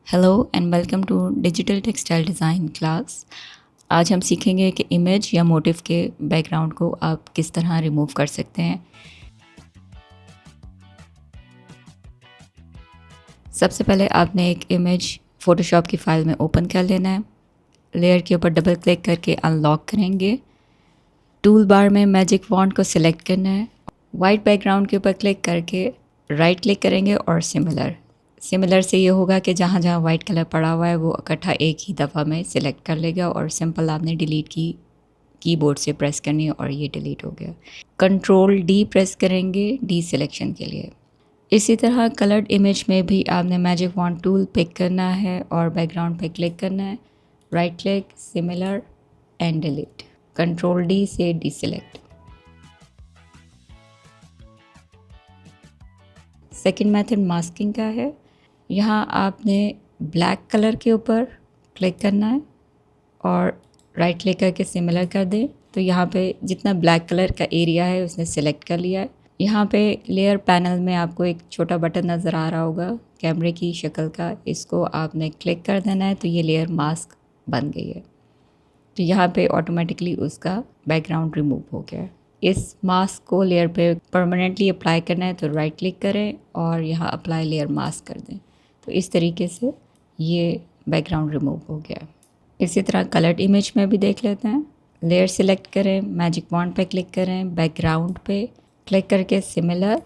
Hello and welcome to digital textile design class. आज हम सीखेंगे कि इमेज या मोटिव के बैकग्राउंड को आप किस तरह रिमूव कर सकते हैं। सबसे पहले आपने एक इमेज फ़ोटोशॉप की फ़ाइल में ओपन कर लेना है। लेयर के ऊपर डबल क्लिक करके अनलॉक करेंगे। टूल बार में मैजिक वॉन्ड को सिलेक्ट करना है। वाइट बैकग्राउंड के ऊपर क्लिक करके राइट क्लिक करेंगे और सिमिलर से ये होगा कि जहाँ जहाँ वाइट कलर पड़ा हुआ है वो इकट्ठा एक ही दफ़ा में सिलेक्ट कर लेगा और सिंपल आपने डिलीट की कीबोर्ड से प्रेस करनी है और ये डिलीट हो गया। कंट्रोल डी प्रेस करेंगे डी सिलेक्शन के लिए। इसी तरह कलर्ड इमेज में भी आपने मैजिक वॉन्ड टूल पिक करना है और बैकग्राउंड पे क्लिक करना है। Right click, similar and delete. Control D से D select. Second method masking का है। यहाँ आपने ब्लैक कलर के ऊपर क्लिक करना है और राइट क्लिक करके सिमिलर कर दें तो यहाँ पे जितना ब्लैक कलर का एरिया है उसने सिलेक्ट कर लिया है। यहाँ पे लेयर पैनल में आपको एक छोटा बटन नज़र आ रहा होगा कैमरे की शक्ल का, इसको आपने क्लिक कर देना है तो ये लेयर मास्क बन गई है। तो यहाँ पे ऑटोमेटिकली उसका बैकग्राउंड रिमूव हो गया है। इस मास्क को लेयर पे परमानेंटली अप्लाई करना है तो राइट क्लिक करें और यहाँ अप्लाई लेयर मास्क कर दें। तो इस तरीके से ये बैकग्राउंड रिमूव हो गया। इसी तरह कलर्ड इमेज में भी देख लेते हैं। लेयर सिलेक्ट करें, मैजिक वॉन्ड पे क्लिक करें, बैकग्राउंड पे क्लिक करके सिमिलर,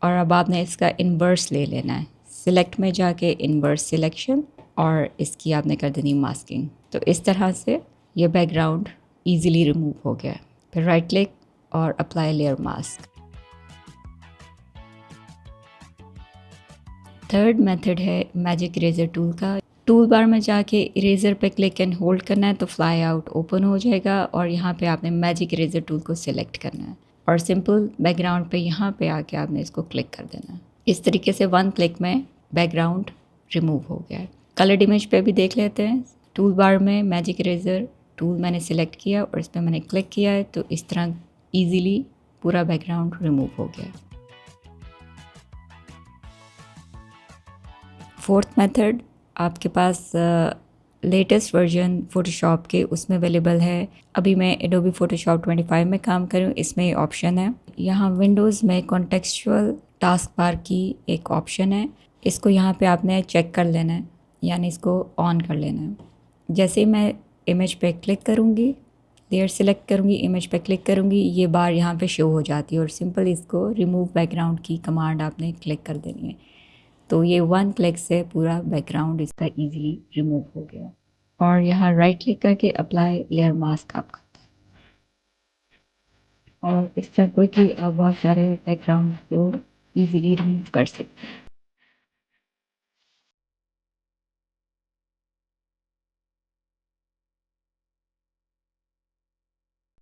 और अब आपने इसका इन्वर्स ले लेना है। सिलेक्ट में जाके इन्वर्स सिलेक्शन और इसकी आपने कर देनी मास्किंग। तो इस तरह से ये बैकग्राउंड ईजिली रिमूव हो गया। फिर राइट क्लिक और apply layer mask. Third method है मैजिक इरेजर टूल का। टूल बार में जाके इरेजर पे क्लिक एंड होल्ड करना है तो फ्लाई आउट ओपन हो जाएगा और यहाँ पे आपने मैजिक इरेजर टूल को सिलेक्ट करना है और सिंपल बैकग्राउंड पे यहाँ पे आके आपने इसको क्लिक कर देना है। इस तरीके से वन क्लिक में बैकग्राउंड रिमूव हो गया है। कलर्ड इमेज पे भी देख लेते हैं। टूल बार में मैजिक इरेजर टूल मैंने सिलेक्ट किया और इस पर मैंने क्लिक किया है तो इस तरह ईजिली पूरा बैकग्राउंड रिमूव हो गया। फोर्थ मेथड आपके पास लेटेस्ट वर्जन फ़ोटोशॉप के उसमें अवेलेबल है। अभी मैं एडोबी फ़ोटोशॉप 25 में काम कर रही हूँ। इसमें ये ऑप्शन है। यहाँ विंडोज़ में कॉन्टेक्स्चुअल टास्क बार की एक ऑप्शन है। इसको यहाँ पे आपने चेक कर लेना है, यानी इसको ऑन कर लेना है। जैसे ही मैं इमेज पे क्लिक करूँगी, लेयर सेलेक्ट करूँगी, इमेज पे क्लिक करूँगी, ये बार यहाँ पे शो हो जाती है और सिंपल इसको रिमूव बैकग्राउंड की कमांड आपने क्लिक कर देनी है। तो ये वन क्लिक से पूरा बैकग्राउंड इसका इजीली रिमूव हो गया। और यहाँ राइट क्लिक करके अप्लाई लेयर मास्क आप करते हैं और इस तरह कोई की बहुत सारे बैकग्राउंड को इजीली रिमूव कर सकते हैं।